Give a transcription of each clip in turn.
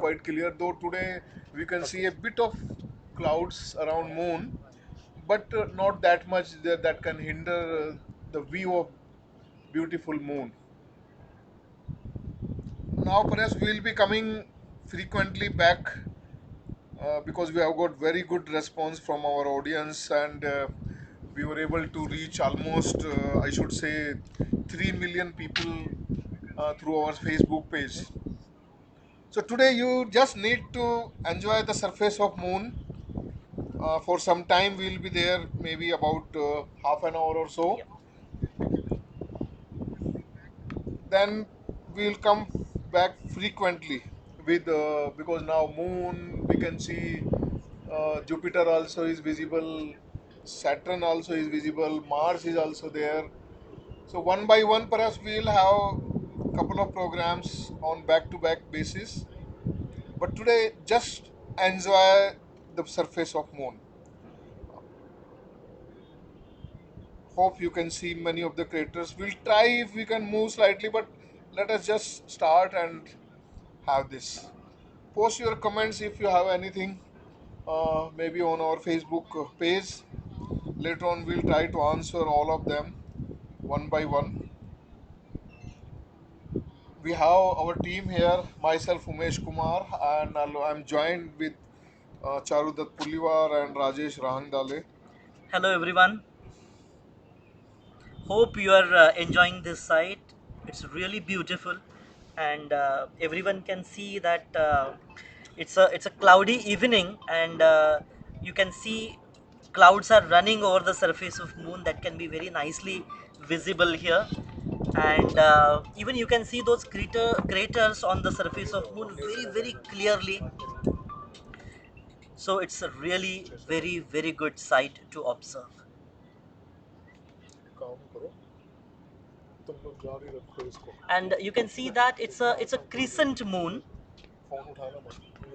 quite clear. Though today we can see a bit of clouds around moon, but not that much that can hinder the view of beautiful moon. Now perhaps we'll be coming frequently back because we have got very good response from our audience, and we were able to reach almost I should say 3 million people through our Facebook page. So today you just need to enjoy the surface of moon for some time. We'll be there maybe about half an hour or so. Yep. Then we'll come back frequently with because now moon we can see, Jupiter also is visible, Saturn also is visible, Mars is also there. So one by one perhaps we'll have couple of programs on back to back basis, but today just enjoy the surface of moon. Hope you can see many of the craters. We'll try if we can move slightly, but let us just start and have this. Post your comments if you have anything, maybe on our Facebook page. Later on, we'll try to answer all of them one by one. We have our team here, myself, Umesh Kumar, and I'm joined with Charudat Puliwar and Rajesh Rahangdale. Hello everyone. Hope you are enjoying this site. It's really beautiful, and everyone can see that it's a cloudy evening, and you can see clouds are running over the surface of moon that can be very nicely visible here, and even you can see those craters on the surface of moon very clearly. So it's a really very good sight to observe. And you can see that it's a crescent moon.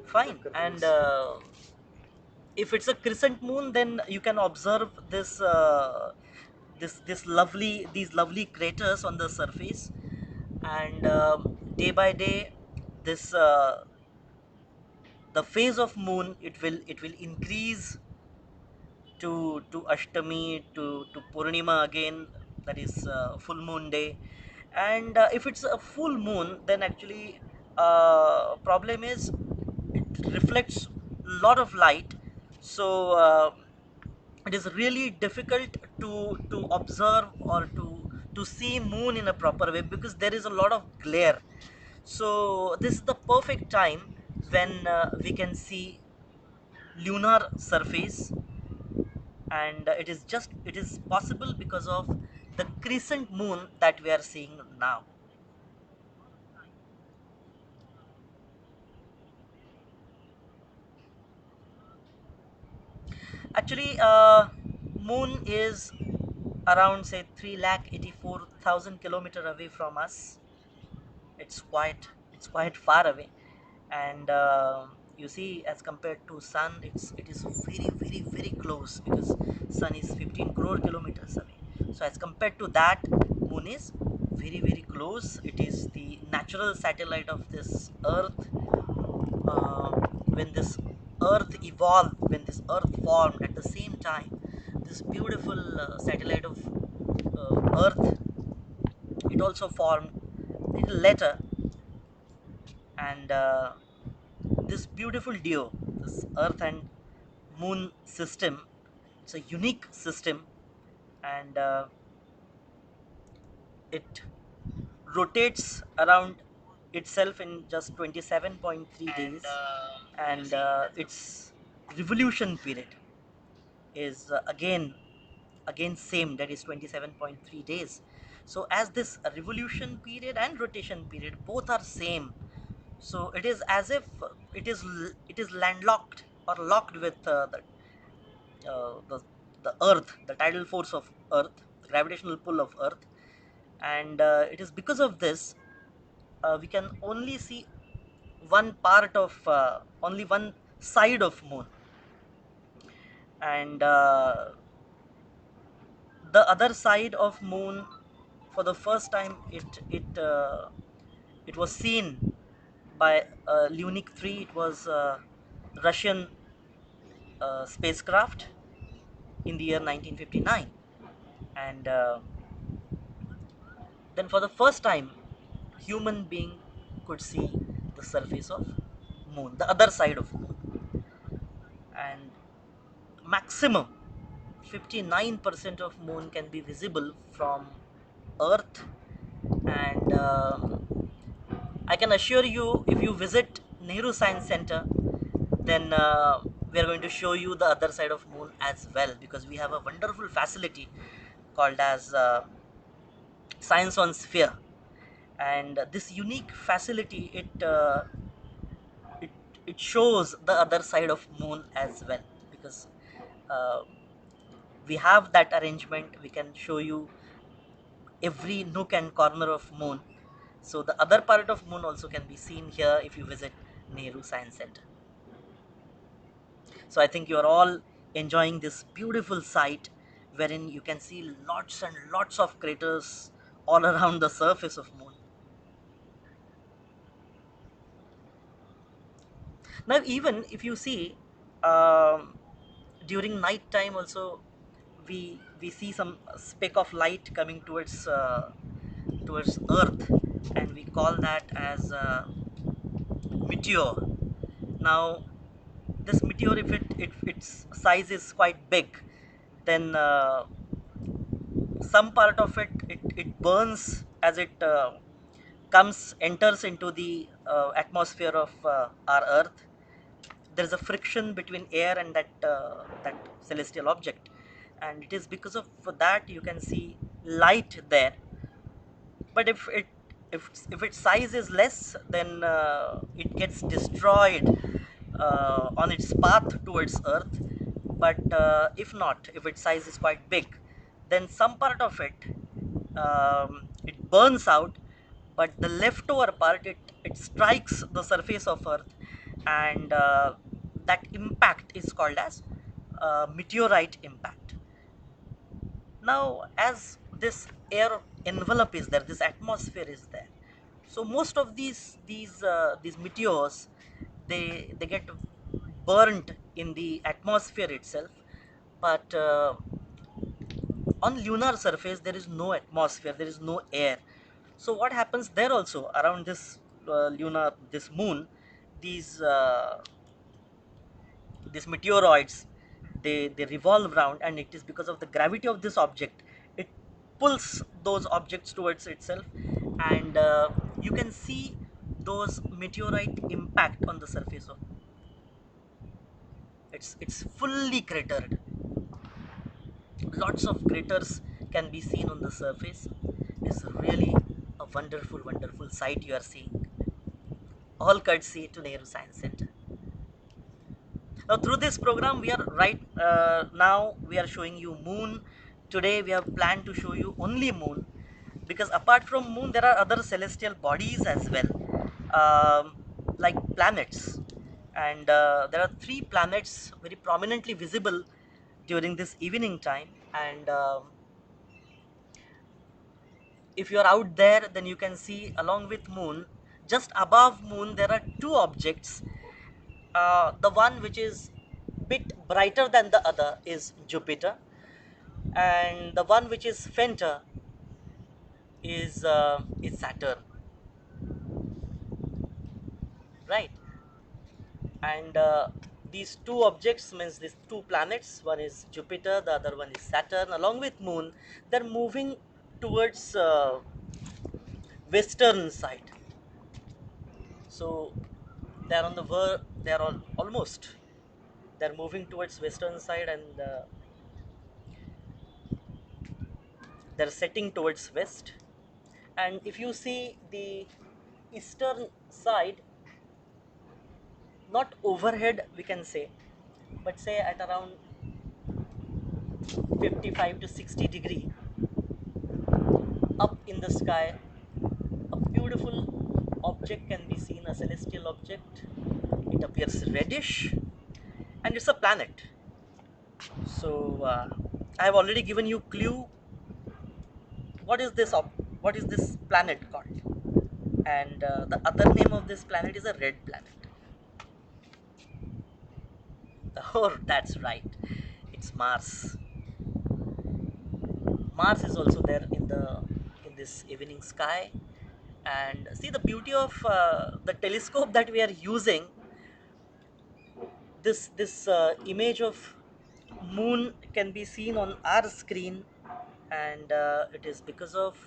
Fine. And if it's a crescent moon, then you can observe this lovely these lovely craters on the surface, and day by day this the phase of moon, it will increase to Ashtami, to Purnima again, that is full moon day. And if it's a full moon, then actually problem is it reflects lot of light. So it is really difficult to observe or to see moon in a proper way, because there is a lot of glare. So this is the perfect time when we can see lunar surface, and it is possible because of the crescent moon that we are seeing now. Actually, moon is around say 384,000 kilometer away from us. It's quite far away, and you see, as compared to sun, it is very close, because sun is 15 crore kilometers away. So as compared to that, moon is very close. It is the natural satellite of this earth. When this earth evolved, when this earth formed, at the same time this beautiful satellite of earth, it also formed little later. And this beautiful duo, this earth and moon system, it's a unique system, and it rotates around itself in just 27.3 days. And its revolution period is again same, that is 27.3 days. So as this revolution period and rotation period both are same, so it is as if it is landlocked or locked with uh, the the earth, the tidal force of earth, the gravitational pull of earth. And it is because of this we can only see one part of only one side of moon. And the other side of moon, for the first time, it was seen by Lunik 3. It was Russian spacecraft in the year 1959, and then for the first time, human being could see the surface of moon, the other side of moon, and maximum 59% of moon can be visible from Earth, and I can assure you, if you visit Nehru Science Center, then we are going to show you the other side of moon as well, because we have a wonderful facility called as Science on Sphere, and this unique facility, it it shows the other side of moon as well, because uh, we have that arrangement. We can show you every nook and corner of moon, so the other part of moon also can be seen here if you visit Nehru Science Center. So I think you are all enjoying this beautiful sight, wherein you can see lots and lots of craters all around the surface of moon. Now even if you see, um, during night time also, we see some speck of light coming towards Earth, and we call that as meteor. Now this meteor, if its size is quite big, then some part of it burns as it enters into the atmosphere of our Earth. There is a friction between air and that celestial object, and it is because of that you can see light there. But if its size is less, then it gets destroyed on its path towards Earth. But if not, if its size is quite big, then some part of it burns out, but the leftover part, it strikes the surface of Earth, and that impact is called as meteorite impact. Now, as this air envelope is there, this atmosphere is there, so most of these meteors, they get burnt in the atmosphere itself. But on lunar surface there is no atmosphere, there is no air. So what happens there also around this this moon, these these meteoroids, they revolve around, and it is because of the gravity of this object, it pulls those objects towards itself, and you can see those meteorite impact on the surface of, it's fully cratered. Lots of craters can be seen on the surface. It's really a wonderful sight you are seeing, all courtesy to Nehru Science Center. Now, through this program, we are right now we are showing you moon. Today, we have planned to show you only moon, because apart from moon, there are other celestial bodies as well, like planets, and there are three planets very prominently visible during this evening time. And if you are out there, then you can see along with moon, just above moon, there are two objects. The one which is bit brighter than the other is Jupiter, and the one which is fainter is Saturn, right? And these two objects means these two planets. One is Jupiter, the other one is Saturn. Along with Moon, they're moving towards western side. So they're on the they're on almost. They're moving towards western side, and they're setting towards west. And if you see the eastern side, not overhead we can say, but say at around 55 to 60 degree up in the sky, a beautiful object can be seen, a celestial object. It appears reddish, and it's a planet. So I have already given you clue what is this planet called, and the other name of this planet is a red planet. Oh, that's right. It's Mars. Mars is also there in this evening sky. And see the beauty of the telescope that we are using. This image of moon can be seen on our screen, and it is because of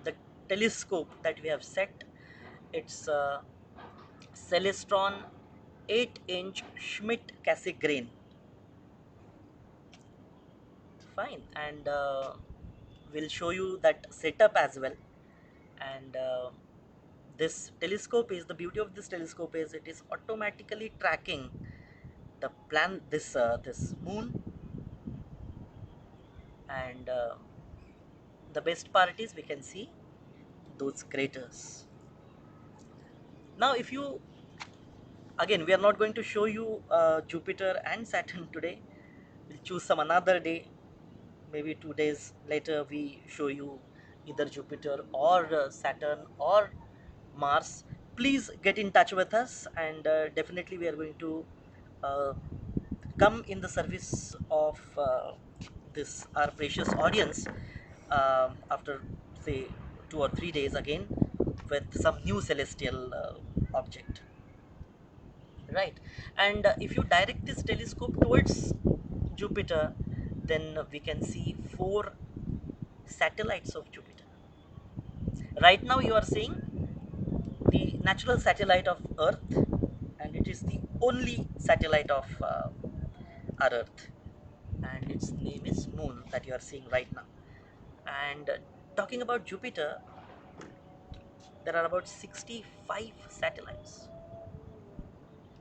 the telescope that we have set. It's Celestron 8-inch Schmidt Cassegrain. Fine, and we'll show you that setup as well. And this telescope is the beauty of this telescope is it is automatically tracking the plan this moon, and the best part is we can see those craters. Now, if you again, we are not going to show you Jupiter and Saturn today. We'll choose some another day. Maybe 2 days later, we show you either Jupiter or Saturn or Mars. Please get in touch with us, and definitely we are going to uh, come in the service of this our precious audience after say 2 or 3 days again with some new celestial object, right? And if you direct this telescope towards Jupiter, then we can see four satellites of Jupiter. Right now you are seeing the natural satellite of Earth, and it is the only satellite of our Earth, and its name is Moon that you are seeing right now. And talking about Jupiter, there are about 65 satellites,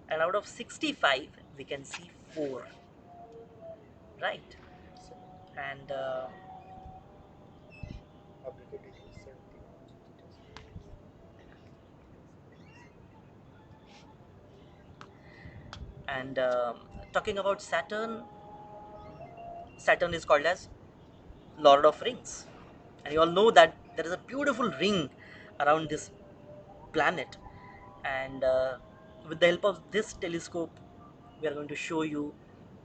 and out of 65 we can see four, right? And and talking about Saturn, Saturn is called as Lord of Rings, and you all know that there is a beautiful ring around this planet. And with the help of this telescope, we are going to show you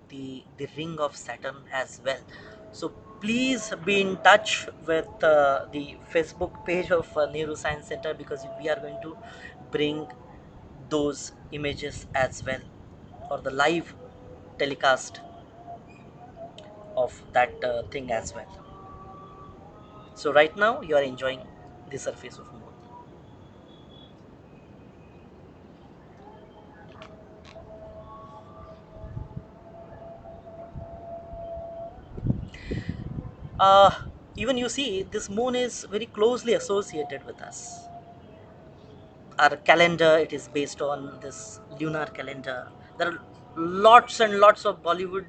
the ring of Saturn as well. So please be in touch with the Facebook page of Nehru Science Center, because we are going to bring those images as well, or the live telecast of that thing as well. So right now you are enjoying the surface of moon. uh, Even you see this moon is very closely associated with us. Our calendar, it is based on this lunar calendar. There are lots and lots of Bollywood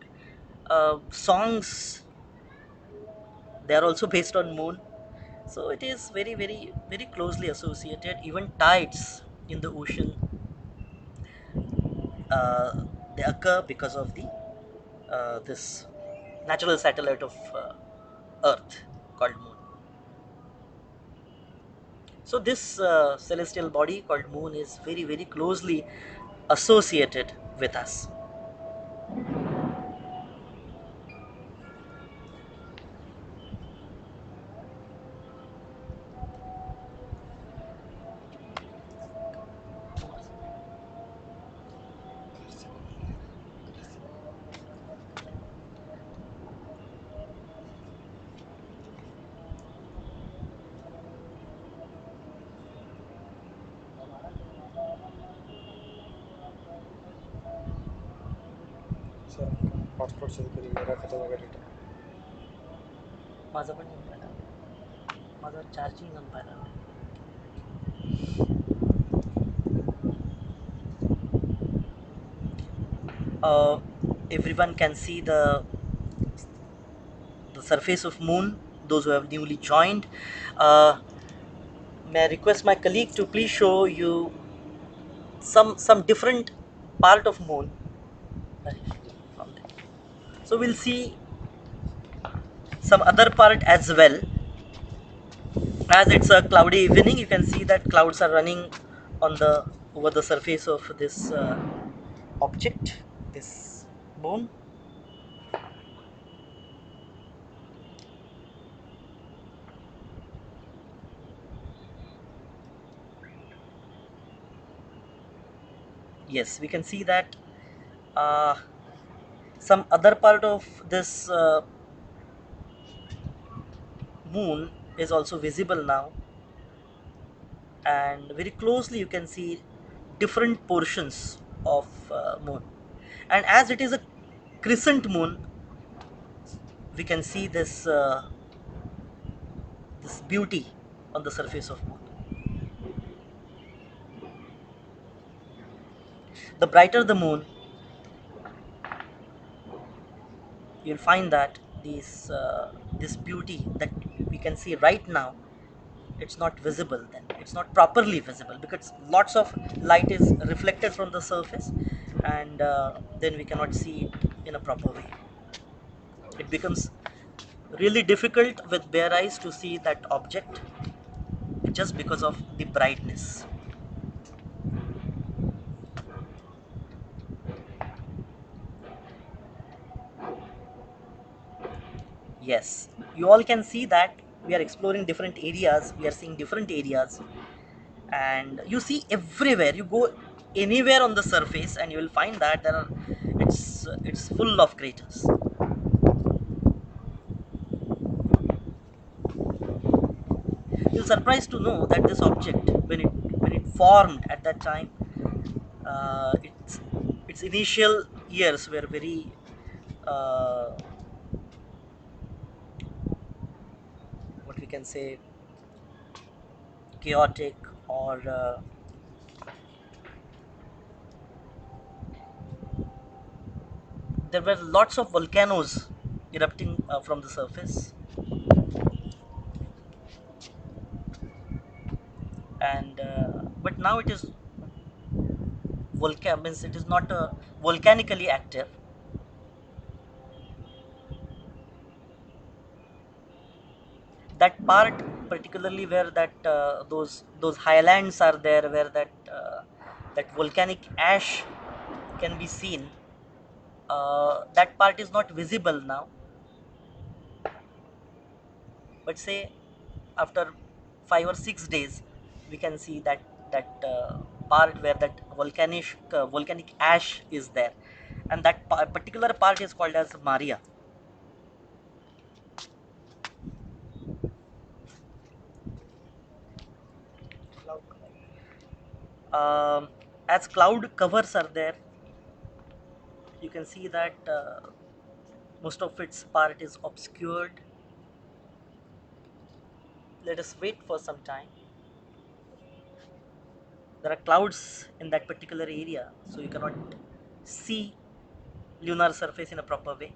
songs, they are also based on moon. So it is very very very closely associated. Even tides in the ocean, uh, they occur because of the this natural satellite of Earth called moon. So this celestial body called moon is very very closely associated with us. माझं पण नाही पाहिलं, माझं charging नाही पाहिलं. uh, Everyone can see the surface of moon, those who have newly joined. uh, may I request my colleague to please show you some different part of moon from there. So we'll see some other part as well. As it's a cloudy evening, you can see that clouds are running on the over the surface of this object, this moon. Yes, we can see that uh, some other part of this moon is also visible now, and very closely you can see different portions of moon. And as it is a crescent moon, we can see this beauty on the surface of moon. The brighter the moon, you'll find that this beauty that we can see right now, it's not visible, then it's not properly visible because lots of light is reflected from the surface, and then we cannot see it in a proper way. It becomes really difficult with bare eyes to see that object just because of the brightness. Yes, you all can see that we are exploring different areas, we are seeing different areas, and you see everywhere you go, anywhere on the surface, and you will find that it's full of craters. You're surprised to know that this object, when it formed at that time, its initial years were very uh, what we can say, chaotic, or there were lots of volcanoes erupting from the surface, and but now it is volcan means it is not volcanically active. That part, particularly where that those highlands are there, where that volcanic ash can be seen, that part is not visible now, but say after 5 or 6 days we can see that part where that volcanic ash is there, and that particular part is called as Maria. um, as cloud covers are there, you can see that most of its part is obscured. Let us wait for some time. There are clouds in that particular area, so you cannot see lunar surface in a proper way.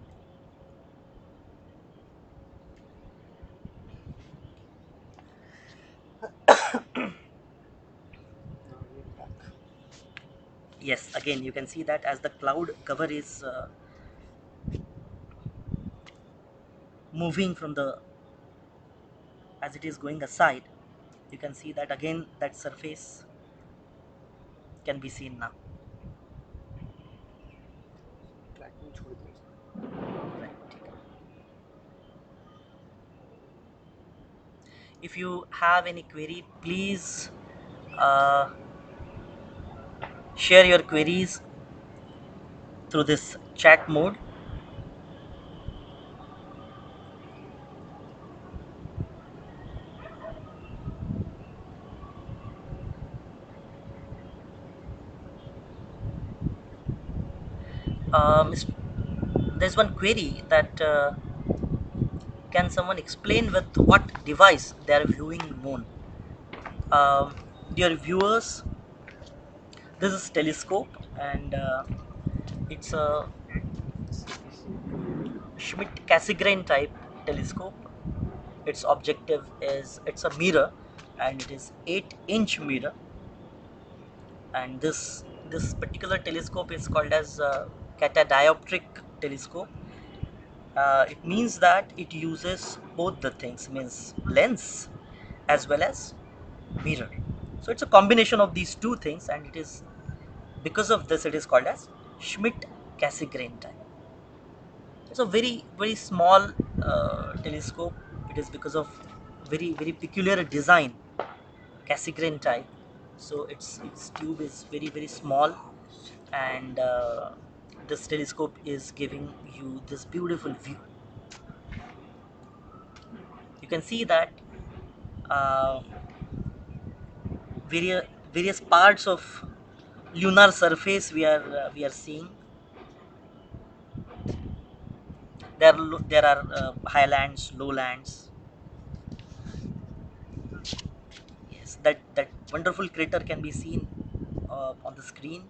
Yes, again you can see that as the cloud cover is moving from the, as it is going aside, you can see that again that surface can be seen now. Right. If you have any query, please uh, share your queries through this chat mode. Miss, there's one query that can someone explain with what device they are viewing moon? Dear viewers, this is telescope, and it's a Schmidt Cassegrain type telescope. Its objective is, it's a mirror, and it is 8-inch mirror, and this particular telescope is called as catadioptric telescope. It means that it uses both the things, means lens as well as mirror. So it's a combination of these two things, and it is because of this it is called as Schmidt Cassegrain type. It's a very small telescope. It is because of very peculiar design, Cassegrain type. So its tube is very small, and this telescope is giving you this beautiful view. You can see that uh, various parts of lunar surface we are seeing. There are highlands, lowlands. Yes, that wonderful crater can be seen on the screen.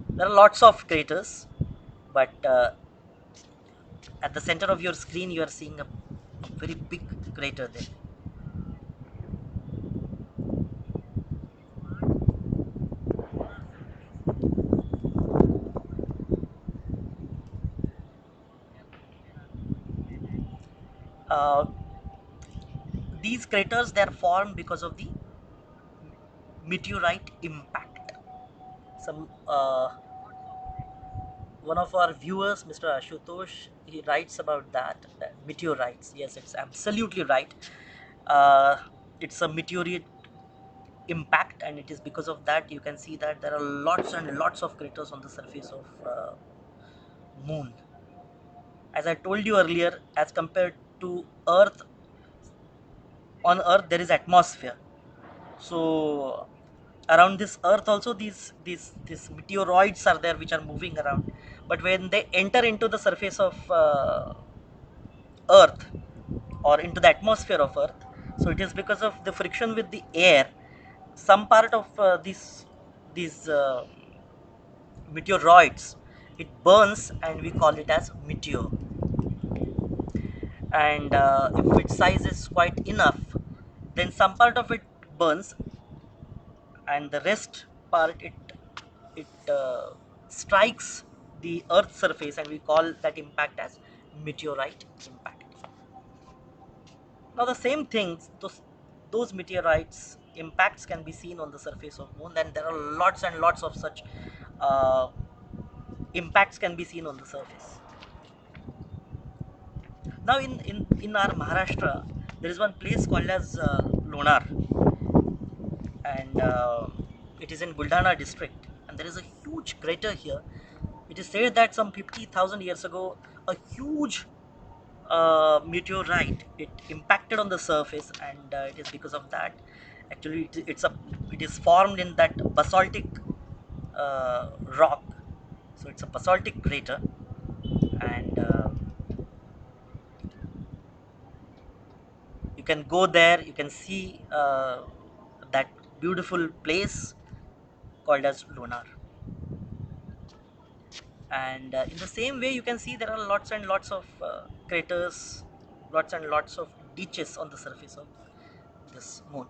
There are lots of craters, but at the center of your screen, you are seeing a very big crater there. Uh, these craters they are formed because of the meteorite impact. Some One of our viewers, Mr. Ashutosh, he writes about that meteorites. Yes, it's absolutely right. Uh, it's a meteorite impact, and it is because of that you can see that there are lots and lots of craters on the surface of moon. As I told you earlier, as compared to earth, on earth there is atmosphere. So around this earth also these meteoroids are there which are moving around, but when they enter into the surface of earth or into the atmosphere of earth, so it is because of the friction with the air. Some part of these meteoroids, it burns, and we call it as meteor. And if its size is quite enough, then some part of it burns, and the rest part it strikes the earth surface, and we call that impact as meteorite impact. Now the same things, those meteorites impacts can be seen on the surface of moon, and there are lots and lots of such uh, impacts can be seen on the surface. Now in our Maharashtra, there is one place called as Lonar, and it is in Buldana district, and there is a huge crater here. It is said that some 50,000 years ago, a huge meteorite it impacted on the surface, and it is because of that actually it is formed in that basaltic rock. So it's a basaltic crater, and you can go there, you can see that beautiful place called as Lunar. And in the same way, you can see there are lots and lots of craters, lots and lots of ditches on the surface of this moon.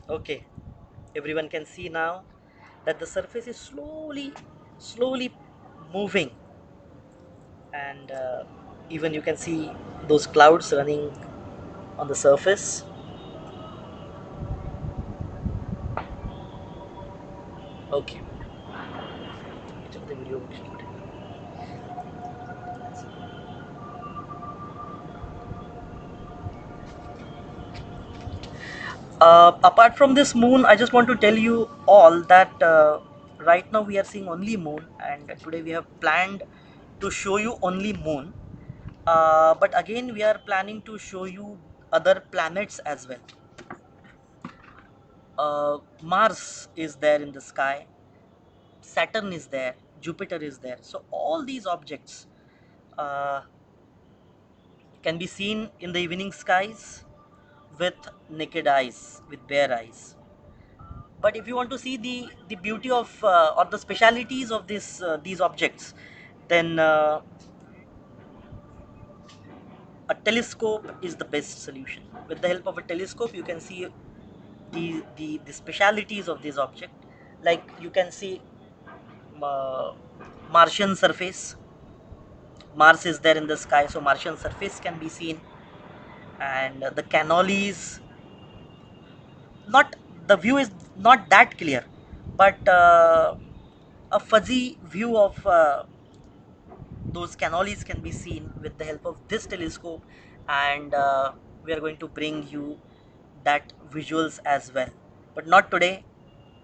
Okay, everyone can see now that the surface is slowly moving, and even you can see those clouds running on the surface. Okay. Apart from this moon, I just want to tell you all that right now we are seeing only moon, and today we have planned to show you only moon. But again, we are planning to show you other planets as well. Mars is there in the sky, Saturn is there, Jupiter is there. So all these objects uh, can be seen in the evening skies with naked eyes, with bare eyes. But if you want to see the beauty of or the specialities of these objects, then a telescope is the best solution. With the help of a telescope, you can see the specialities of this object. Like you can see uh, Martian surface, Mars is there in the sky, so Martian surface can be seen, and the canolis, not, the view is not that clear, but a fuzzy view of those canolis can be seen with the help of this telescope, and we are going to bring you that visuals as well, but not today.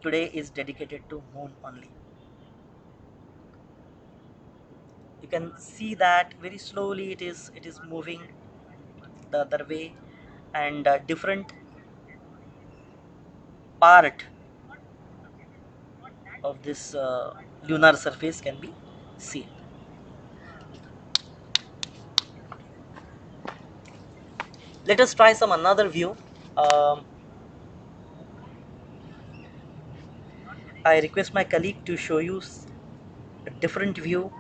Today is dedicated to moon only. You can see that very slowly it is moving the other way, and different part of this lunar surface can be seen. Let us try some another view. um, I request my colleague to show you a different view.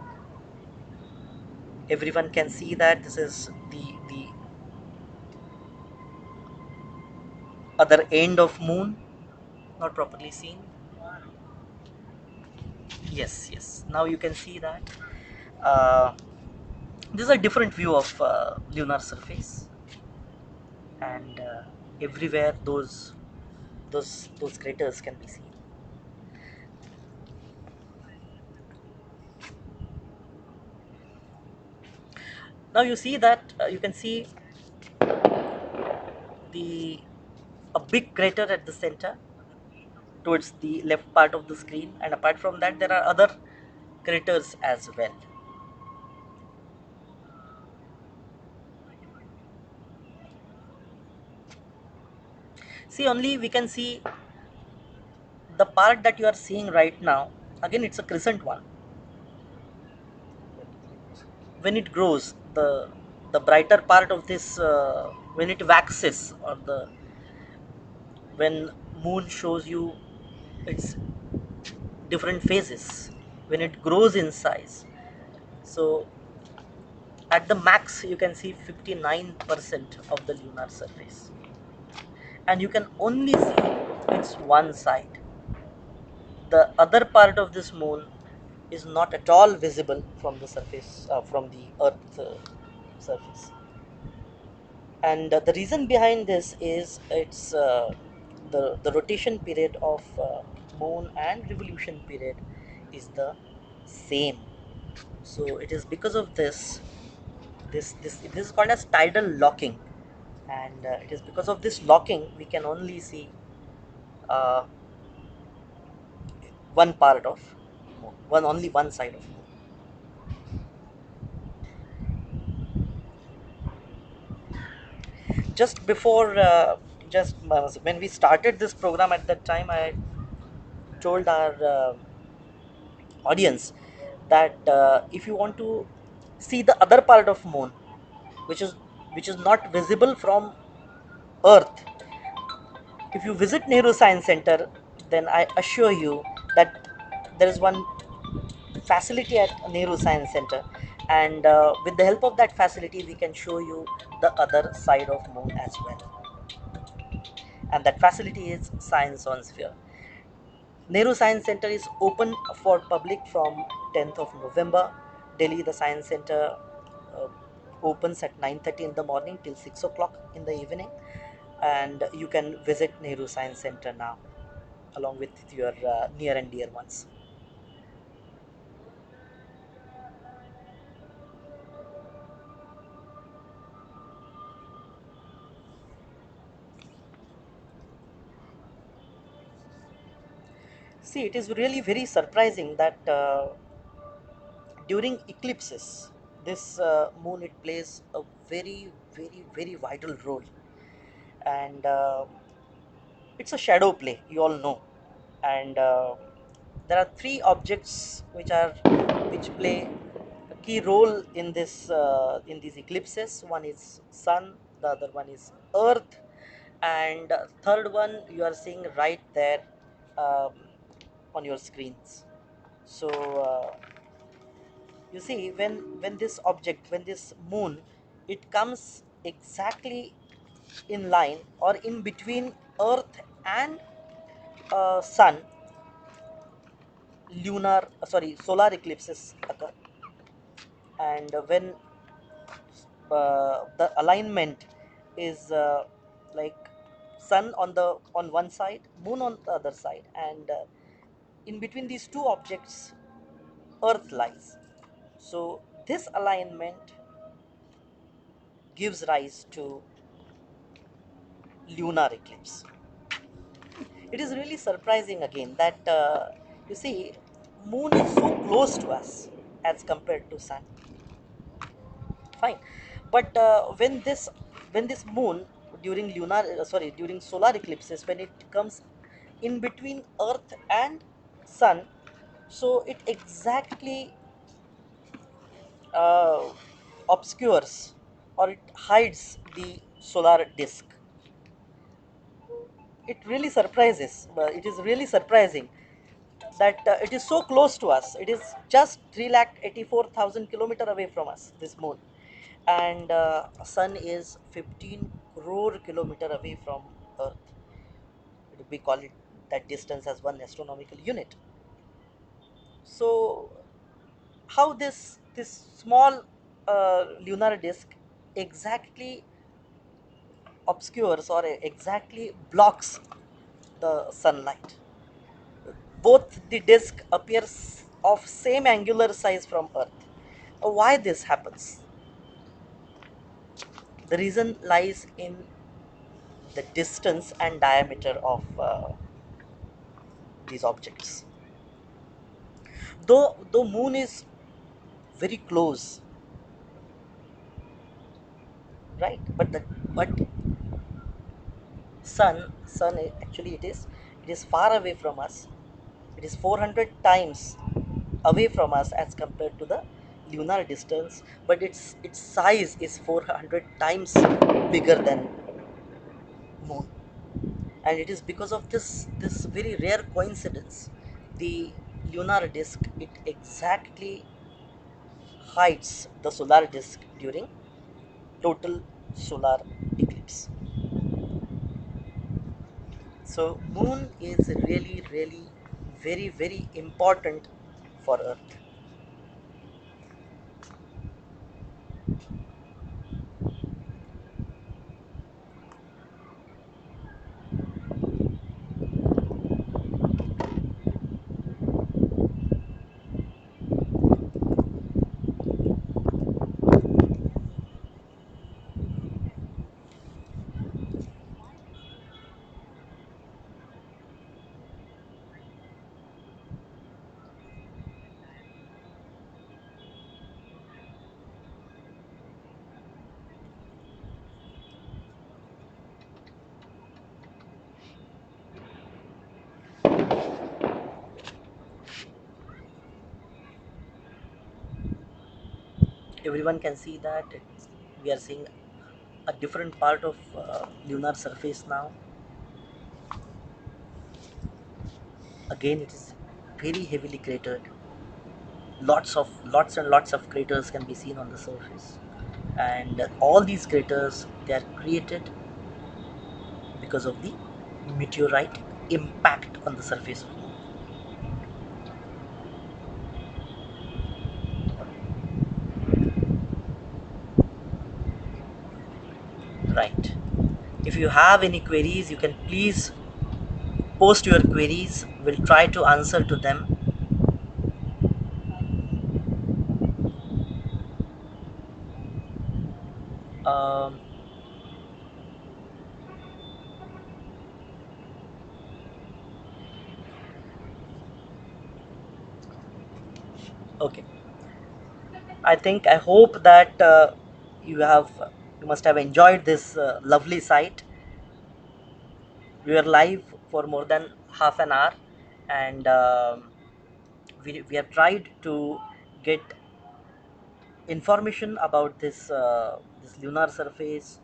Everyone can see that this is the other end of moon, not properly seen. Yes, yes, now you can see that. uh, this is a different view of lunar surface, and everywhere those craters can be seen. Now you see that you can see the a big crater at the center towards the left part of the screen, and apart from that there are other craters as well. See, only we can see the part that you are seeing right now. Again, it's a crescent one. When it grows, the brighter part of this, when it waxes, or the when moon shows you its different phases, when it grows in size, so at the max you can see 59% of the lunar surface, and you can only see its one side. The other part of this moon is not at all visible from the surface, from the earth surface. And the reason behind this is it's the rotation period of moon and revolution period is the same. So it is because of this is called as tidal locking, and it is because of this locking we can only see uh, one part of moon, only one side of moon. Just before, just when we started this program, at that time I told our audience that if you want to see the other part of moon, which is not visible from earth, if you visit Nehru Science Center, then I assure you that there is one facility at Nehru Science Center, and with the help of that facility we can show you the other side of moon as well, and that facility is Science on Sphere. Nehru Science Center is open for public from 10th of November. Delhi, the Science Center uh, opens at 9:30 in the morning till 6 o'clock in the evening, and you can visit Nehru Science Center now along with your near and dear ones. See, it is really very surprising that during eclipses, this moon, it plays a very, very, very vital role, and it's a shadow play. You all know, and there are three objects which play a key role in this in these eclipses. One is sun, the other one is earth, and third one you are seeing right there um, on your screens. So you see, when this object, when this moon, it comes exactly in line or in between earth and sun, lunar sorry solar eclipses occur, and when the alignment is like sun on one side, moon on the other side, and in between these two objects earth lies. So this alignment gives rise to lunar eclipse. It is really surprising again that you see, moon is so close to us as compared to sun. Fine, but when this moon during during solar eclipses, when it comes in between earth and sun, so it exactly uh, obscures, or it hides the solar disk. It really surprises, it is really surprising that it is so close to us. It is just 384,000 kilometer away from us, this moon, and sun is 15 crore kilometer away from earth. We call it that distance as one astronomical unit. So how this small lunar disk exactly obscures or exactly blocks the sunlight. Both the disk appears of same angular size from earth. Why this happens? The reason lies in the distance and diameter of these objects. Though moon is very close, right? But sun actually it is far away from us. It is 400 times away from us as compared to the lunar distance, but its size is 400 times bigger than moon. And it is because of this very rare coincidence, the lunar disk, it exactly hides the solar disk during total solar eclipse. So moon is really very important for earth. Everyone can see that we are seeing a different part of lunar surface now. Again, it is very heavily cratered. Lots and lots of craters can be seen on the surface, and all these craters, they are created because of the meteorite impact on the surface of the moon. Right. If you have any queries, you can please post your queries. We'll try to answer to them. um, okay, I hope that you have you must have enjoyed this lovely site. We were live for more than half an hour, and we have tried to get information about this lunar surface,